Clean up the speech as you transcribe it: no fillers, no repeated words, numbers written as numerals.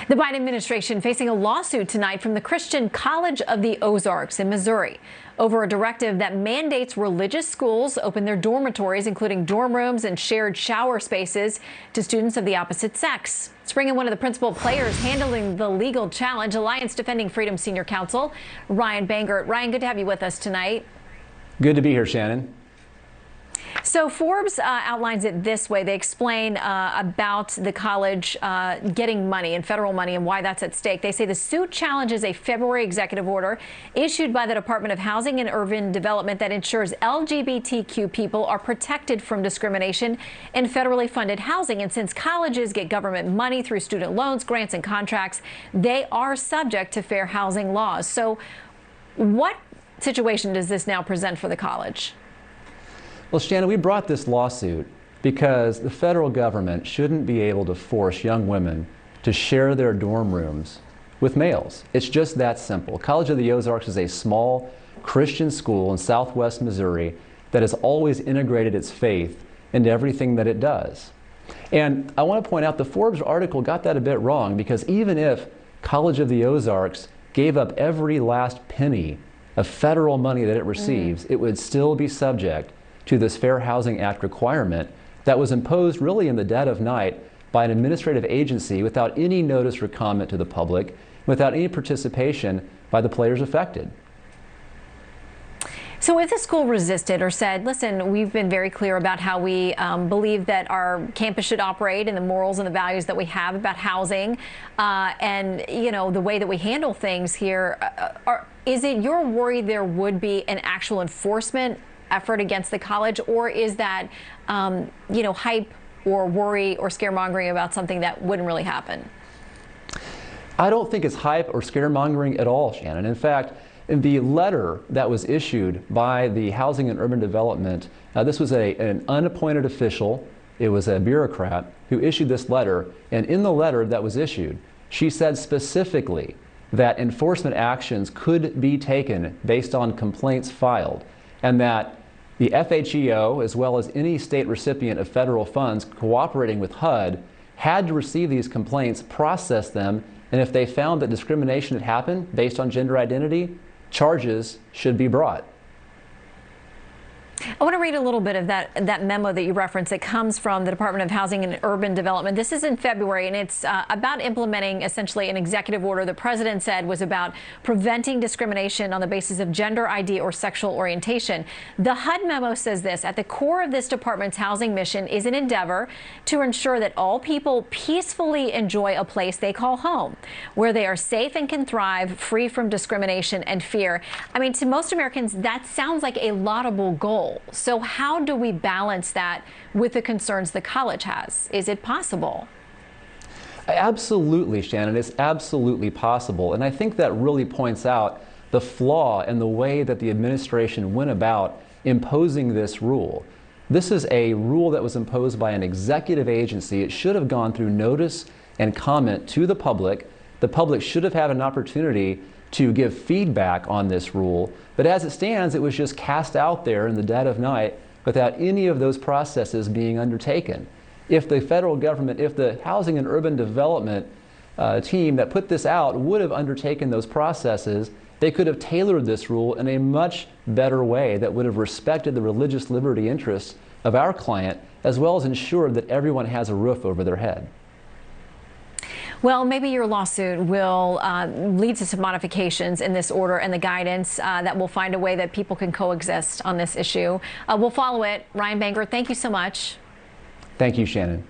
The Biden administration facing a lawsuit tonight from the Christian College of the Ozarks in Missouri over a directive that mandates religious schools open their dormitories, including dorm rooms and shared shower spaces, to students of the opposite sex. Let's bring in one of the principal players handling the legal challenge, Alliance Defending Freedom Senior Counsel, Ryan Bangert. Ryan, good to have you with us tonight. Good to be here, Shannon. So Forbes outlines it this way. They explain about the college getting money and federal money and why that's at stake. They say the suit challenges a February executive order issued by the Department of Housing and Urban Development that ensures LGBTQ people are protected from discrimination in federally funded housing. And since colleges get government money through student loans, grants, and contracts, they are subject to fair housing laws. So what situation does this now present for the college? Well, Shannon, we brought this lawsuit because the federal government shouldn't be able to force young women to share their dorm rooms with males. It's just that simple. College of the Ozarks is a small Christian school in southwest Missouri that has always integrated its faith into everything that it does. And I want to point out the Forbes article got that a bit wrong, because even if College of the Ozarks gave up every last penny of federal money that it receives, it would still be subject to this Fair Housing Act requirement that was imposed really in the dead of night by an administrative agency without any notice or comment to the public, without any participation by the players affected. So if the school resisted or said, listen, we've been very clear about how we believe that our campus should operate and the morals and the values that we have about housing and, you know, the way that we handle things here, is it your worry there would be an actual enforcement effort against the college, or is that, you know, hype or worry or scaremongering about something that wouldn't really happen? I don't think it's hype or scaremongering at all, Shannon. In fact, in the letter that was issued by the Housing and Urban Development, this was an unappointed official. It was a bureaucrat who issued this letter, and in the letter that was issued, she said specifically that enforcement actions could be taken based on complaints filed, and that the FHEO, as well as any state recipient of federal funds cooperating with HUD, had to receive these complaints, process them, and if they found that discrimination had happened based on gender identity, charges should be brought. I want to read a little bit of that memo that you referenced. It comes from the Department of Housing and Urban Development. This is in February, and it's about implementing essentially an executive order the president said was about preventing discrimination on the basis of gender ID or sexual orientation. The HUD memo says this: at the core of this department's housing mission is an endeavor to ensure that all people peacefully enjoy a place they call home, where they are safe and can thrive, free from discrimination and fear. I mean, to most Americans, that sounds like a laudable goal. So how do we balance that with the concerns the college has? Is it possible? Absolutely, Shannon. It's absolutely possible. And I think that really points out the flaw in the way that the administration went about imposing this rule. This is a rule that was imposed by an executive agency. It should have gone through notice and comment to the public. The public should have had an opportunity to give feedback on this rule, but as it stands, it was just cast out there in the dead of night without any of those processes being undertaken. If the federal government, if the Housing and Urban Development team that put this out would have undertaken those processes, they could have tailored this rule in a much better way that would have respected the religious liberty interests of our client, as well as ensured that everyone has a roof over their head. Well, maybe your lawsuit will lead to some modifications in this order and the guidance that will find a way that people can coexist on this issue. We'll follow it. Ryan Bangert, thank you so much. Thank you, Shannon.